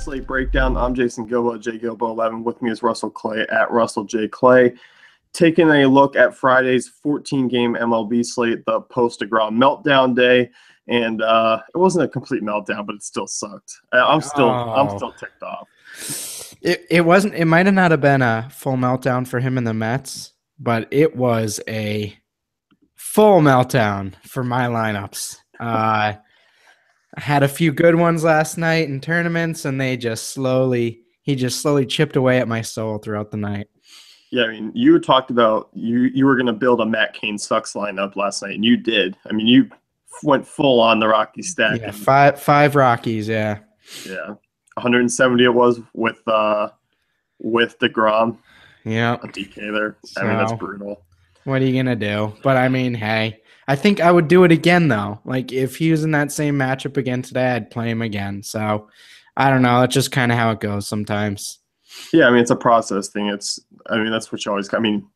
Slate Breakdown. I'm Jason Gilbo, JGilbo11. With me is Russell Clay at Russell J. Clay. Taking a look at Friday's 14-game MLB slate, the post-DeGrom meltdown day. And it wasn't a complete meltdown, but it still sucked. I'm still ticked off. It wasn't. It might have not have been a full meltdown for him in the Mets, but it was a full meltdown for my lineups. I had a few good ones last night in tournaments, and he just slowly chipped away at my soul throughout the night. Yeah, I mean, you talked about you were going to build a Matt Cain sucks lineup last night, and you did. I mean, you went full on the Rocky stack. Yeah, five Rockies. Yeah. 170 it was with DeGrom. Yeah, a DK there. I mean, that's brutal. What are you gonna do? But I mean, hey, I think I would do it again though. Like if he was in that same matchup again today, I'd play him again. So I don't know. That's just kind of how it goes sometimes. Yeah, I mean, it's a process thing. That's what you always. I mean,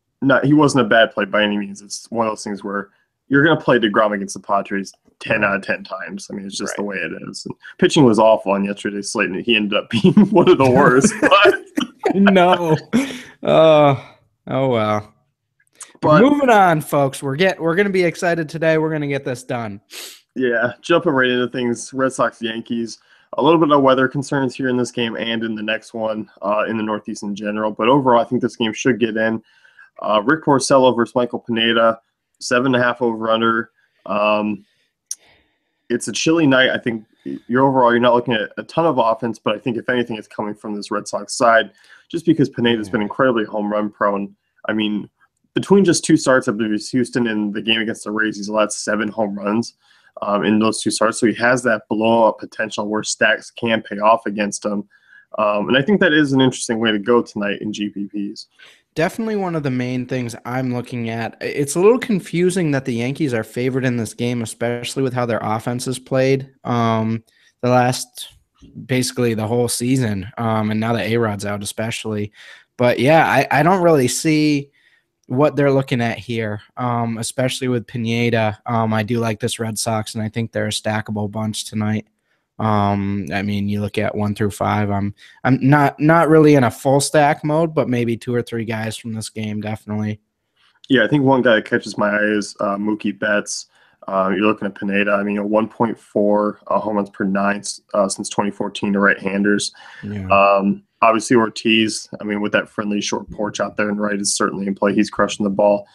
he wasn't a bad play by any means. It's one of those things where you're going to play DeGrom against the Padres 10 out of 10 times. I mean, it's just the way it is. And pitching was awful on yesterday's slate, and he ended up being one of the worst. No. Oh well. But moving on, folks. We're going to be excited today. We're going to get this done. Yeah, jumping right into things. Red Sox, Yankees. A little bit of weather concerns here in this game and in the next one in the Northeast in general. But overall, I think this game should get in. Rick Porcello versus Michael Pineda. 7.5 over/under. It's a chilly night. I think you're not looking at a ton of offense, but I think if anything, it's coming from this Red Sox side, just because Pineda's been incredibly home run prone. I mean, between just two starts, I believe it's Houston and the game against the Rays, he's allowed 7 home runs in those two starts. So he has that blow-up potential where stacks can pay off against him. And I think that is an interesting way to go tonight in GPPs. Definitely one of the main things I'm looking at. It's a little confusing that the Yankees are favored in this game, especially with how their offense is played basically the whole season, and now that A-Rod's out especially. But, yeah, I don't really see what they're looking at here, especially with Pineda. I do like this Red Sox, and I think they're a stackable bunch tonight. I mean, you look at 1 through 5. I'm not really in a full stack mode, but maybe 2 or 3 guys from this game, definitely. Yeah, I think one guy that catches my eye is Mookie Betts. You're looking at Pineda. I mean, 1.4 home runs per 9 since 2014 to right-handers. Yeah. Obviously, Ortiz. I mean, with that friendly short porch out there and right is certainly in play. He's crushing the ball.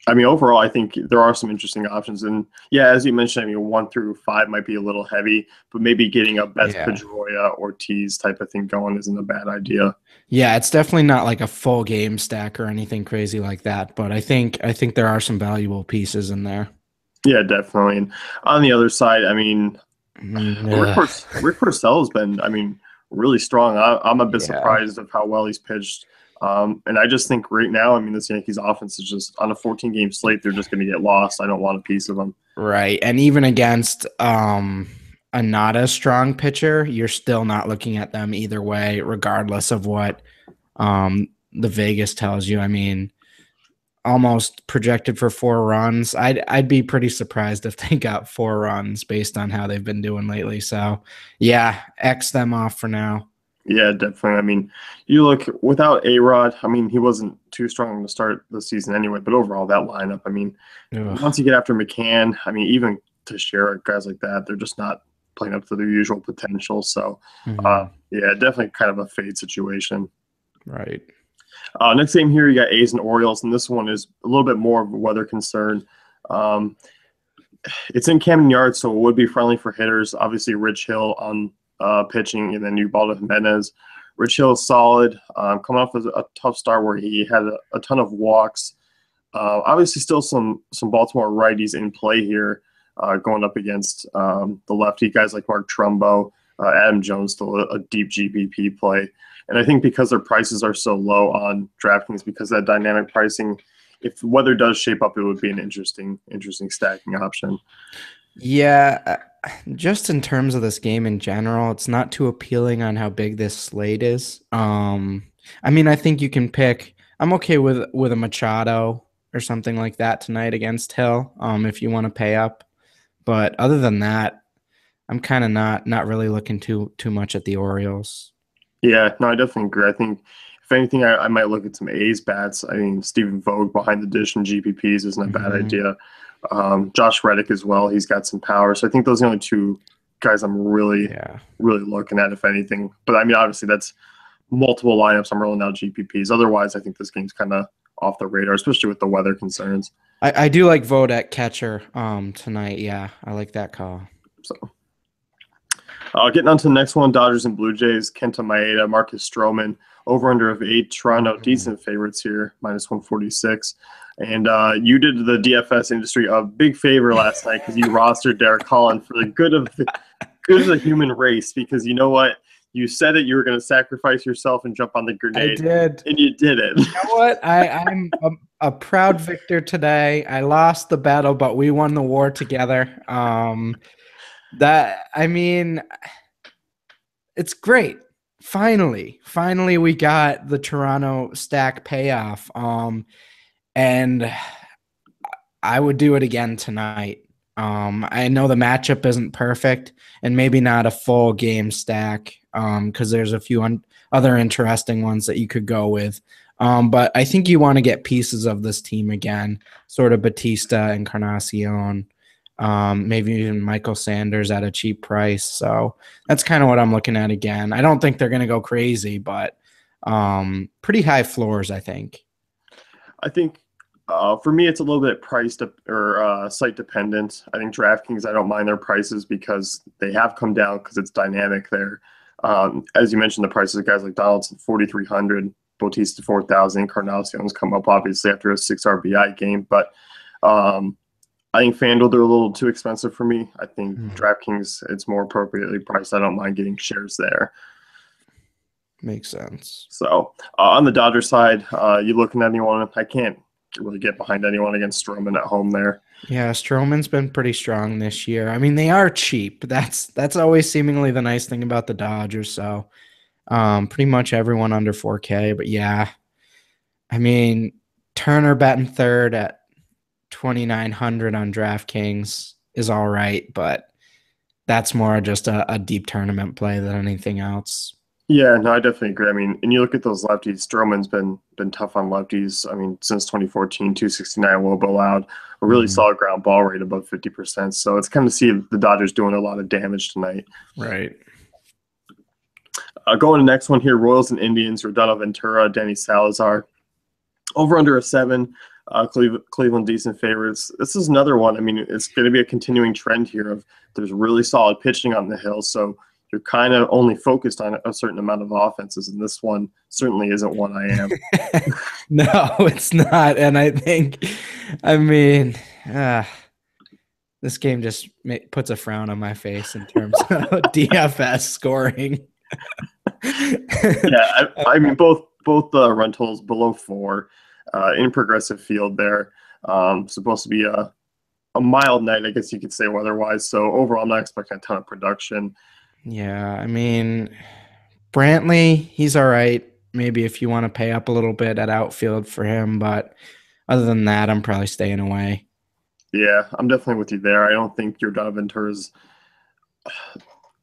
I mean, overall, I think there are some interesting options. And, yeah, as you mentioned, I mean, 1 through 5 might be a little heavy, but maybe getting a Betts, Pedroia, Ortiz type of thing going isn't a bad idea. Yeah, it's definitely not like a full game stack or anything crazy like that, but I think there are some valuable pieces in there. Yeah, definitely. And on the other side, I mean, Rick Porcello's been, I mean, really strong. I'm a bit surprised of how well he's pitched. And I just think right now, I mean, this Yankees offense is just on a 14-game slate. They're just going to get lost. I don't want a piece of them. Right. And even against a not as strong pitcher, you're still not looking at them either way, regardless of what the Vegas tells you. I mean, almost projected for 4 runs. I'd be pretty surprised if they got 4 runs based on how they've been doing lately. So, yeah, X them off for now. Yeah, definitely. I mean, you look without A-Rod, I mean, he wasn't too strong to start the season anyway, but overall that lineup, I mean, once you get after McCann, I mean, even Teixeira, guys like that, they're just not playing up to their usual potential. So, yeah, definitely kind of a fade situation. Right. Next game here, you got A's and Orioles, and this one is a little bit more of a weather concern. It's in Camden Yards, so it would be friendly for hitters. Obviously, Rich Hill on pitching, and then Ubaldo Jimenez. Rich Hill is solid, coming off a tough start where he had a ton of walks. Obviously, still some Baltimore righties in play here, going up against the lefty guys like Mark Trumbo, Adam Jones, still a deep GPP play. And I think because their prices are so low on DraftKings, because of that dynamic pricing, if the weather does shape up, it would be an interesting stacking option. Yeah, just in terms of this game in general, it's not too appealing on how big this slate is. I mean, I think you can pick. I'm okay with a Machado or something like that tonight against Hill, if you want to pay up. But other than that, I'm kind of not really looking too much at the Orioles. Yeah, no, I definitely agree. I think if anything, I might look at some A's bats. I mean, Stephen Vogt behind the dish and GPPs isn't a bad idea. Josh Reddick as well. He's got some power. So I think those are the only two guys I'm really, Yeah. really looking at, if anything. But I mean, obviously, that's multiple lineups. I'm rolling out GPPs. Otherwise, I think this game's kind of off the radar, especially with the weather concerns. I do like vote at catcher tonight. Yeah, I like that call. So, getting on to the next one, Dodgers and Blue Jays. Kenta Maeda, Marcus Stroman, over under of 8. Toronto, decent favorites here, -146. And you did the DFS industry a big favor last night because you rostered Derek Holland for the good of the human race. Because you know what? You said that you were going to sacrifice yourself and jump on the grenade. I did. And you did it. You know what? I'm a proud victor today. I lost the battle, but we won the war together. It's great. Finally, we got the Toronto stack payoff. And I would do it again tonight. I know the matchup isn't perfect and maybe not a full game stack because there's a few other interesting ones that you could go with. But I think you want to get pieces of this team again, sort of Batista, Encarnacion, maybe even Michael Sanders at a cheap price. So that's kind of what I'm looking at again. I don't think they're going to go crazy, but pretty high floors, I think. I think for me, it's a little bit or site dependent. I think DraftKings, I don't mind their prices because they have come down because it's dynamic there. As you mentioned, the prices of guys like Donaldson, 4,300, Bautista, 4,000, Encarnacion's come up obviously after a 6 RBI game. But I think FanDuel, they're a little too expensive for me. I think DraftKings, it's more appropriately priced. I don't mind getting shares there. Makes sense. So on the Dodgers side, you looking at anyone? I can't really get behind anyone against Stroman at home there. Yeah, Stroman's been pretty strong this year. I mean, they are cheap. That's always seemingly the nice thing about the Dodgers. So pretty much everyone under 4K. But yeah, I mean, Turner batting third at 2,900 on DraftKings is all right, but that's more just a deep tournament play than anything else. Yeah, no, I definitely agree. I mean, and you look at those lefties, Stroman's been tough on lefties. I mean, since 2014, 269 WOBA allowed, a really solid ground ball rate above 50%. So it's kind of see the Dodgers doing a lot of damage tonight. Right. Going to the next one here, Royals and Indians, Rodano Ventura, Danny Salazar. Over under a 7, Cleveland decent favorites. This is another one. I mean, it's going to be a continuing trend here of there's really solid pitching on the hill. So you're kind of only focused on a certain amount of offenses, and this one certainly isn't one I am. No, it's not. And I think, I mean, this game just puts a frown on my face in terms of DFS scoring. Yeah, I mean, both the run totals below 4 in progressive field there. Supposed to be a mild night, I guess you could say, weather-wise. So overall, I'm not expecting a ton of production. Yeah, I mean, Brantley, he's all right. Maybe if you want to pay up a little bit at outfield for him, but other than that, I'm probably staying away. Yeah, I'm definitely with you there. I don't think your Donovan Ventura's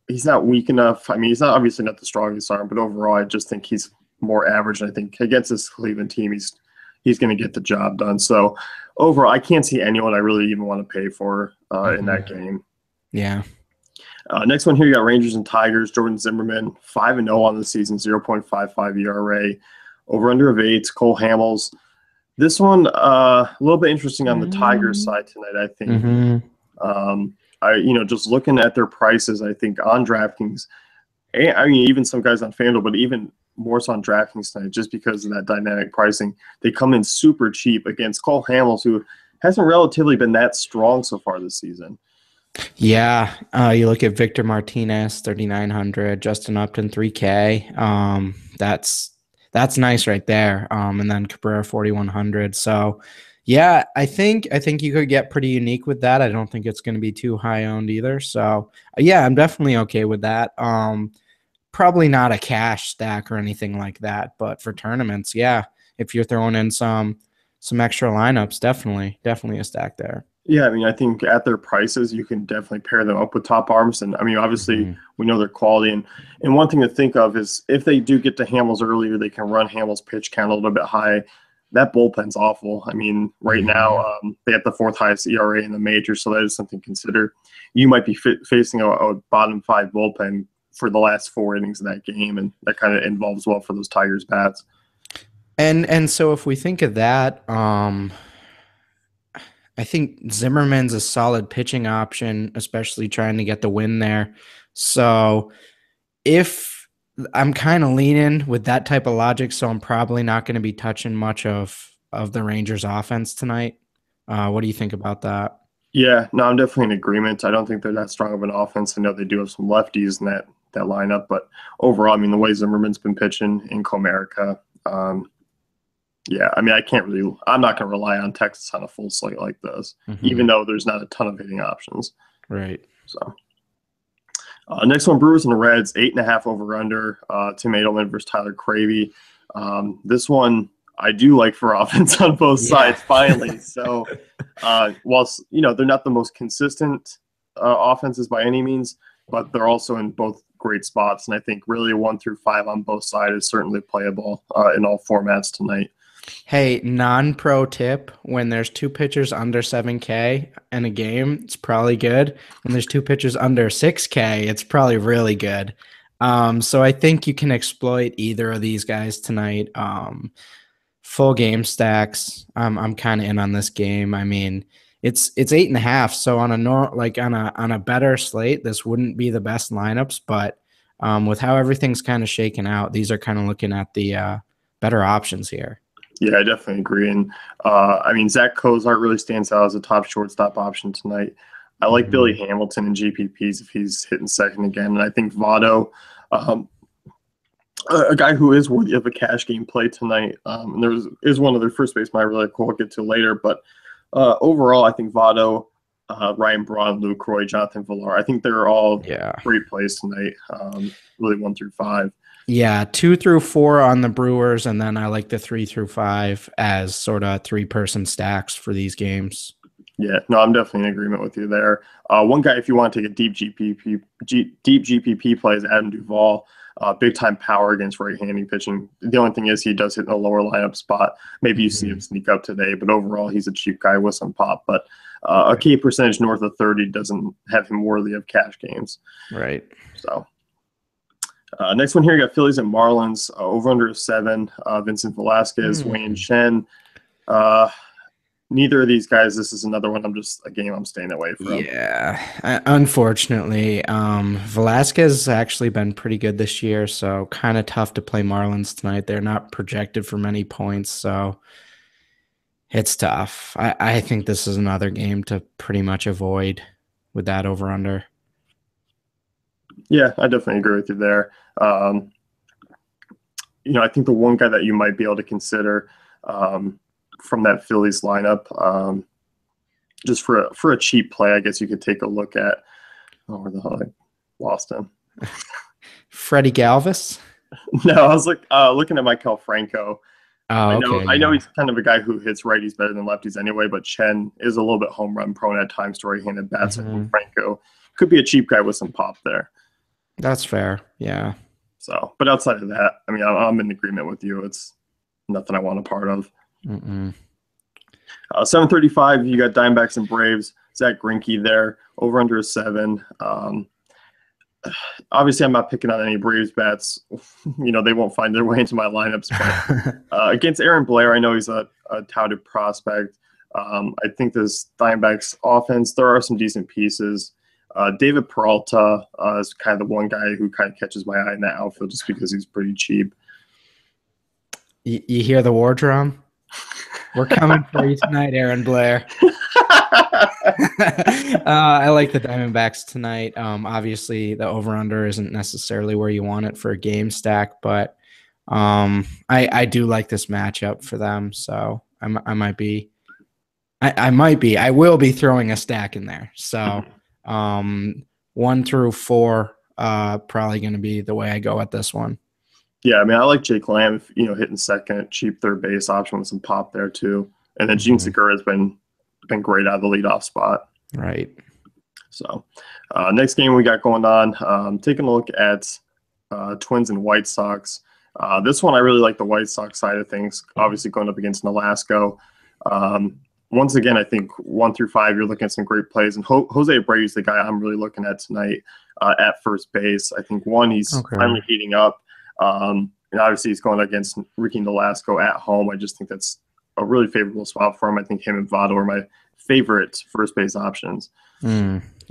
he's not weak enough. I mean, he's obviously not the strongest arm, but overall, I just think he's more average. And I think against this Cleveland team, he's going to get the job done. So overall, I can't see anyone I really even want to pay for in that game. Yeah. Next one here, you got Rangers and Tigers. Jordan Zimmerman, 5-0 on the season, 0.55 ERA. Over under of 8. Cole Hamels. This one a little bit interesting on the Tigers side tonight, I think. Just looking at their prices, I think on DraftKings, I mean, even some guys on FanDuel, but even more so on DraftKings tonight, just because of that dynamic pricing, they come in super cheap against Cole Hamels, who hasn't relatively been that strong so far this season. Yeah, you look at Victor Martinez, 3,900, Justin Upton, 3K. That's nice right there. And then Cabrera, 4,100. So, yeah, I think you could get pretty unique with that. I don't think it's going to be too high owned either. So, yeah, I'm definitely okay with that. Probably not a cash stack or anything like that, but for tournaments, yeah, if you're throwing in some some extra lineups. Definitely a stack there. Yeah, I mean, I think at their prices, you can definitely pair them up with top arms. And I mean, obviously, Mhm. we know their quality. And one thing to think of is if they do get to Hamels earlier, they can run Hamels' pitch count a little bit high. That bullpen's awful. I mean, right now, Mhm. they have the fourth highest ERA in the major, so that is something to consider. You might be facing a bottom five bullpen for the last four innings of that game, and that kind of involves well for those Tigers bats. And so if we think of that, I think Zimmerman's a solid pitching option, especially trying to get the win there. So if I'm kind of leaning with that type of logic, so I'm probably not going to be touching much of the Rangers offense tonight. What do you think about that? Yeah, no, I'm definitely in agreement. I don't think they're that strong of an offense. I know they do have some lefties in that lineup, but overall, I mean, the way Zimmerman's been pitching in Comerica, yeah, I mean, I'm not going to rely on Texas on a full slate like this, even Hmm. though there's not a ton of hitting options. Right. So, next one, Brewers and Reds, 8.5 over under. Tim Edelman versus Tyler Cravey. This one I do like for offense on both Yeah. sides. Finally, so whilst they're not the most consistent offenses by any means, but they're also in both great spots, and I think really 1 through 5 on both sides is certainly playable in all formats tonight. Hey, non-pro tip, when there's two pitchers under 7K in a game, it's probably good. When there's two pitchers under 6K, it's probably really good. So I think you can exploit either of these guys tonight. Full game stacks. I'm kind of in on this game. I mean, it's 8.5. So on a better slate, this wouldn't be the best lineups, but with how everything's kind of shaken out, these are kind of looking at the better options here. Yeah, I definitely agree. And I mean, Zach Cozart really stands out as a top shortstop option tonight. I like Billy Mhm. Hamilton in GPPs if he's hitting second again. And I think Votto, um, a guy who is worthy of a cash game play tonight. And is one other first baseman I really like, we'll get to later. But overall, I think Votto, Ryan Braun, Lucroy, Jonathan Villar, I think they're all Yeah. great plays tonight, really 1 through 5. Yeah, 2 through 4 on the Brewers, and then I like the 3 through 5 as sort of 3-person stacks for these games. Yeah, no, I'm definitely in agreement with you there. One guy, if you want to take a deep GPP play is Adam Duvall. Big time power against right-handing pitching. The only thing is he does hit in a lower lineup spot. Maybe you see him sneak up today, but overall he's a cheap guy with some pop. But a K percentage north of 30 doesn't have him worthy of cash games. Right. So next one here, you got Phillies and Marlins over under 7. Vincent Velasquez, Wayne Chen. Neither of these guys. This is another one. A game I'm staying away from. Yeah, unfortunately, Velasquez has actually been pretty good this year, so kind of tough to play Marlins tonight. They're not projected for many points, so it's tough. I think this is another game to pretty much avoid with that over under. Yeah, I definitely agree with you there. I think the one guy that you might be able to consider from that Phillies lineup, just for a cheap play, I guess you could take a look at. Oh, where the hell I lost him? Freddie Galvis. No, I was looking at Maikel Franco. Oh, okay. I know Yeah. he's kind of a guy who hits righties better than lefties anyway, but Chen is a little bit home run prone at times to right-handed bats. I think Franco could be a cheap guy with some pop there. That's fair. Yeah. So, but outside of that, I mean, I'm in agreement with you. It's nothing I want a part of. 7:35, you got Diamondbacks and Braves. Zach Greinke there, over under a 7. Obviously, I'm not picking on any Braves bats. They won't find their way into my lineups. But against Aaron Blair, I know he's a touted prospect. I think this Diamondbacks offense, there are some decent pieces. David Peralta is kind of the one guy who kind of catches my eye in that outfield just because he's pretty cheap. You hear the war drum? We're coming for you tonight, Aaron Blair. I like the Diamondbacks tonight. Obviously, the over/under isn't necessarily where you want it for a game stack, but I do like this matchup for them. So I will be throwing a stack in there. So 1 through 4, probably going to be the way I go at this one. Yeah, I mean, I like Jake Lamb, hitting second, cheap third base option with some pop there too. And then Gene Segura has been great out of the leadoff spot. Right. So next game we got going on, taking a look at Twins and White Sox. This one I really like the White Sox side of things, obviously going up against Nolasco. Once again, I think 1 through 5, you're looking at some great plays. And Jose Abreu is the guy I'm really looking at tonight at first base. I think, one, he's finally heating up. And obviously he's going against Ricky Nolasco at home. I just think that's a really favorable spot for him. I think him and Votto are my favorite first base options.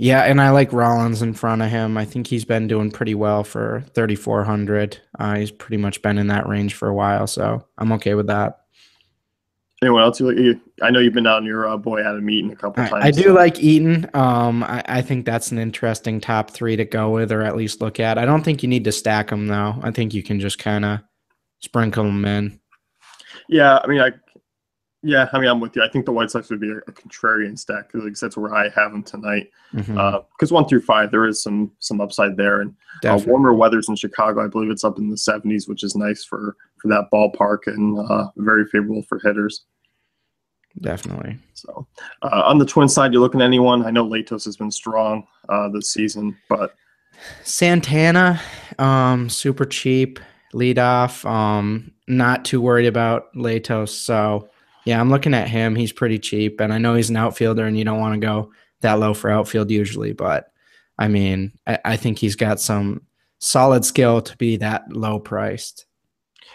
Yeah, and I like Rollins in front of him. I think he's been doing pretty well for 3,400. He's pretty much been in that range for a while, so I'm okay with that. Anyone else? I know you've been on your boy Adam Eaton a couple times. I do like Eaton. I think that's an interesting top 3 to go with, or at least look at. I don't think you need to stack them, though. I think you can just kind of sprinkle them in. Yeah, I'm with you. I think the White Sox would be a contrarian stack because that's where I have them tonight. Because 1 through 5, there is some upside there, and warmer weather's in Chicago. I believe it's up in the 70s, which is nice for that ballpark and very favorable for hitters. Definitely. So on the Twins side, you're looking at anyone? I know Latos has been strong this season, but Santana, super cheap leadoff. Not too worried about Latos, so. Yeah, I'm looking at him. He's pretty cheap, and I know he's an outfielder, and you don't want to go that low for outfield usually, but I mean, I think he's got some solid skill to be that low priced.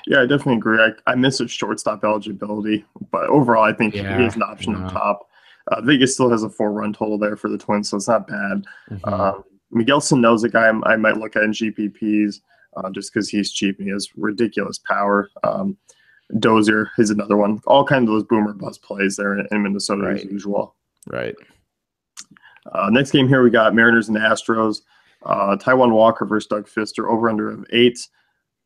Yeah, I definitely agree. I miss his shortstop eligibility, but overall, I think he is an option up top. Vegas still has a 4-run total there for the Twins, so it's not bad. Miguel Sano's a guy I might look at in GPPs just because he's cheap and he has ridiculous power. Dozier is another one. All kinds of those boomer bust plays there in Minnesota as usual. Right. Next game here, we got Mariners and Astros. Taijuan Walker versus Doug Fister, over-under of 8.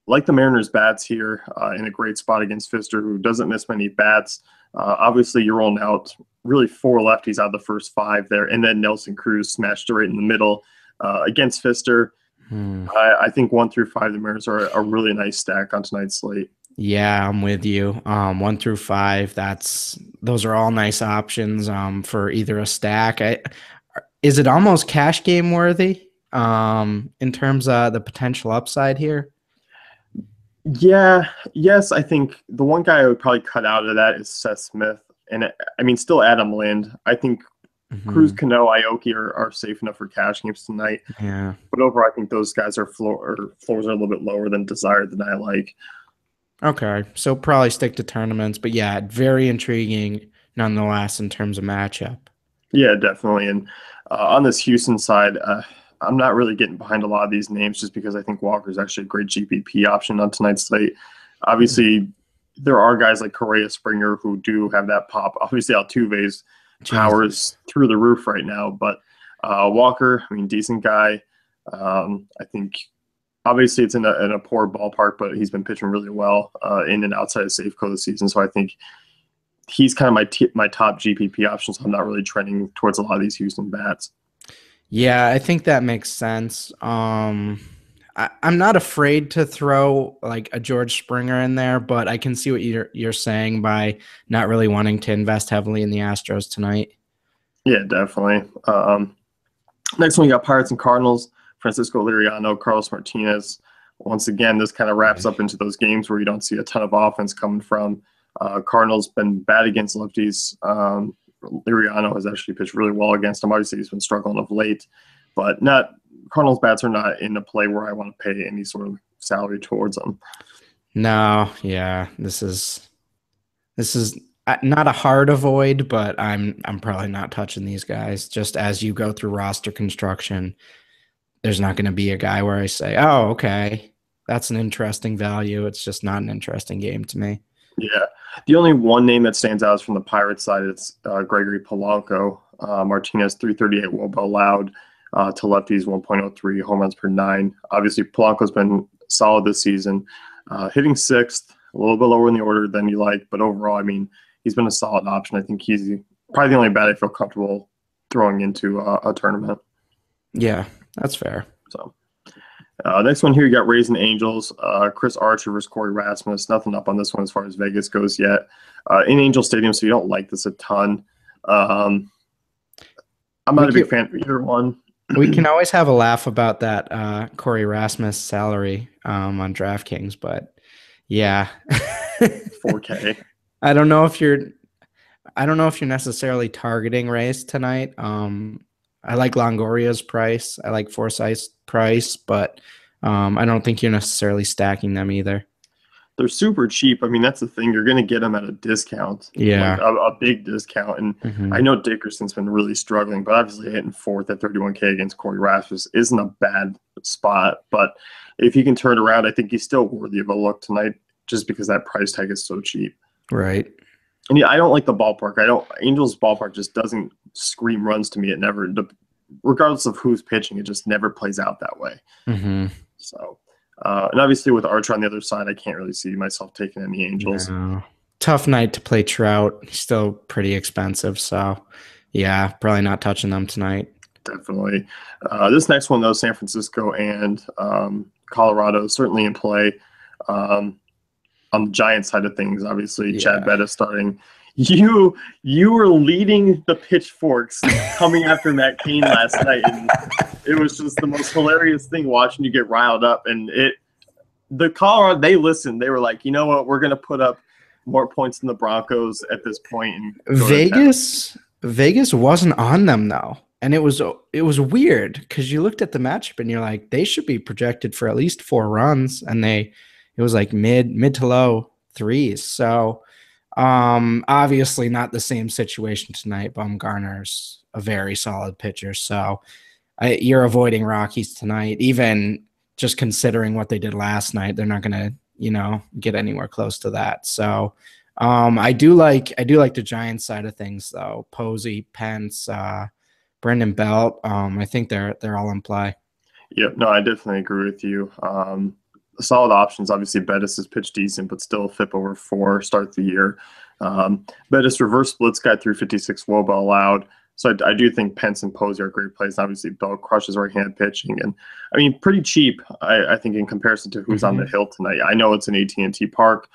Like the Mariners' bats here in a great spot against Fister, who doesn't miss many bats. Obviously, you're rolling out really 4 lefties out of the first 5 there, and then Nelson Cruz smashed it right in the middle against Fister. I think 1 through 5, the Mariners are a really nice stack on tonight's slate. Yeah, I'm with you. 1 through 5, those are all nice options for either a stack. Is it almost cash game worthy in terms of the potential upside here? Yeah, yes. I think the one guy I would probably cut out of that is Seth Smith, and still Adam Lind. I think Cruz, Cano, Aoki are safe enough for cash games tonight. Yeah, but overall, I think those guys floors are a little bit lower than desired than I like. Okay, so probably stick to tournaments, but yeah, very intriguing nonetheless in terms of matchup. Yeah, definitely. And on this Houston side, I'm not really getting behind a lot of these names just because I think Walker's actually a great GPP option on tonight's slate. Obviously, there are guys like Correa, Springer who do have that pop. Obviously, Altuve's power is through the roof right now, but Walker, decent guy. I think obviously it's in a poor ballpark, but he's been pitching really well in and outside of Safeco this season. So I think he's kind of my top GPP option. So I'm not really trending towards a lot of these Houston bats. Yeah, I think that makes sense. I'm not afraid to throw like a George Springer in there, but I can see what you're saying by not really wanting to invest heavily in the Astros tonight. Yeah, definitely. Next one, we got Pirates and Cardinals. Francisco Liriano, Carlos Martinez. Once again, this kind of wraps up into those games where you don't see a ton of offense coming from. Cardinals been bad against lefties. Liriano has actually pitched really well against him. Obviously, he's been struggling of late, but Cardinals bats are not in a play where I want to pay any sort of salary towards them. No, yeah, this is not a hard avoid, but I'm probably not touching these guys. Just as you go through roster construction, there's not going to be a guy where I say, oh, okay, that's an interesting value. It's just not an interesting game to me. Yeah. The only one name that stands out is from the Pirates side. It's Gregory Polanco. Martinez, 338 WOBA allowed to lefties, 1.03 home runs per 9. Obviously, Polanco's been solid this season. Hitting 6th, a little bit lower in the order than you like, but overall, he's been a solid option. I think he's probably the only bat I feel comfortable throwing into a tournament. Yeah, that's fair. So, Next one here, you got Rays and Angels. Chris Archer versus Corey Rasmus. Nothing up on this one as far as Vegas goes yet. In Angel Stadium, so you don't like this a ton. I'm not a big fan of either one. We can always have a laugh about that Corey Rasmus salary on DraftKings, but yeah. 4K. I don't know if you're necessarily targeting Rays tonight. I like Longoria's price. I like Forsyth's price, but I don't think you're necessarily stacking them either. They're super cheap. I mean, that's the thing. You're going to get them at a discount. Yeah. Like a big discount. And I know Dickerson's been really struggling, but obviously hitting fourth at 31K against Corey Rasmus isn't a bad spot. But if he can turn around, I think he's still worthy of a look tonight just because that price tag is so cheap. Right. And yeah, I don't like the ballpark. Angels ballpark just doesn't scream runs to me. It never, regardless of who's pitching, it just never plays out that way. So, and obviously with Archer on the other side, I can't really see myself taking any Angels. No. Tough night to play Trout. He's still pretty expensive. So, yeah, probably not touching them tonight. Definitely. This next one, though, San Francisco and Colorado, certainly in play. On the Giants side of things, obviously, Chad Bettis starting. You were leading the pitchforks coming after Matt Cain last night, and it was just the most hilarious thing watching you get riled up. And the Colorado, they listened. They were like, you know what, we're going to put up more points than the Broncos at this point. And Vegas wasn't on them though, and it was weird because you looked at the matchup and you're like, they should be projected for at least 4 runs, and it was like mid to low threes. So obviously not the same situation tonight. Bumgarner's a very solid pitcher. So you're avoiding Rockies tonight, even just considering what they did last night. They're not going to, get anywhere close to that. So I do like the Giants side of things though. Posey, Pence, Brendan Belt. I think they're all in play. Yeah, no, I definitely agree with you. Solid options. Obviously, Bettis has pitched decent, but still FIP over 4 start the year. Bettis reverse splits guy 356 WOBA allowed. So I do think Pence and Posey are great plays. Obviously, Bell crushes right-hand pitching, and I mean pretty cheap. I think in comparison to who's on the hill tonight. I know it's an AT&T Park.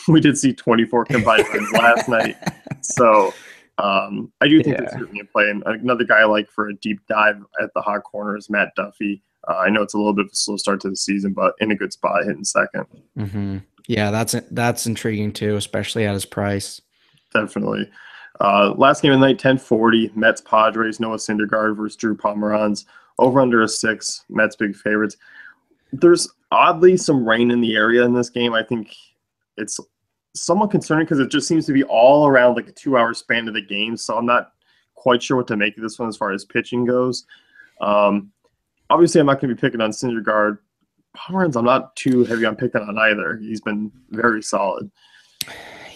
We did see 24 combined runs last night, so I do think there's certainly a play. And another guy I like for a deep dive at the hot corner is Matt Duffy. I know it's a little bit of a slow start to the season, but in a good spot, hitting second. Yeah, that's intriguing too, especially at his price. Definitely. Last game of the night, 10:40, Mets Padres, Noah Syndergaard versus Drew Pomeranz. Over under a 6, Mets big favorites. There's oddly some rain in the area in this game. I think it's somewhat concerning because it just seems to be all around like a 2-hour span of the game. So I'm not quite sure what to make of this one as far as pitching goes. Obviously, I'm not going to be picking on Syndergaard. Pomeranz, I'm not too heavy on picking on either. He's been very solid.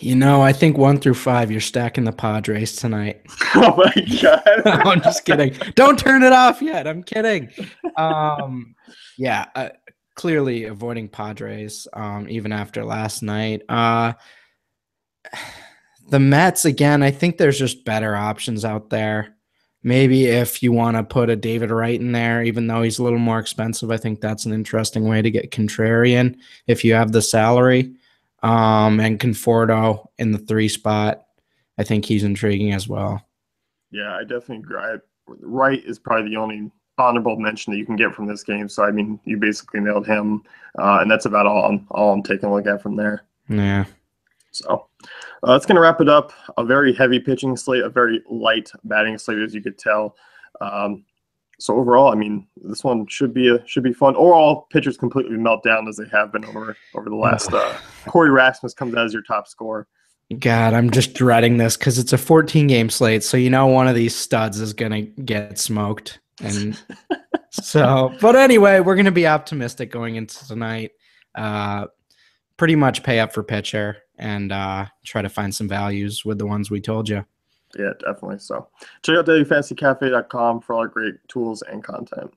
I think 1 through 5, you're stacking the Padres tonight. Oh my God. I'm just kidding. Don't turn it off yet. I'm kidding. Clearly avoiding Padres, even after last night. The Mets, again, I think there's just better options out there. Maybe if you want to put a David Wright in there, even though he's a little more expensive, I think that's an interesting way to get contrarian if you have the salary. And Conforto in the 3 spot, I think he's intriguing as well. Yeah, I definitely agree. Wright is probably the only honorable mention that you can get from this game. So, I mean, you basically nailed him, and that's about all I'm taking a look at from there. Yeah. So that's going to wrap it up. A very heavy pitching slate, a very light batting slate, as you could tell. So overall, I mean, this one should be fun. Or all pitchers completely melt down as they have been over the last. Corey Rasmus comes out as your top scorer. God, I'm just dreading this because it's a 14-game slate, so one of these studs is going to get smoked. And so, but anyway, we're going to be optimistic going into tonight. Pretty much pay up for pitcher and try to find some values with the ones we told you. Yeah, definitely. So check out dailyfantasycafe.com for all our great tools and content.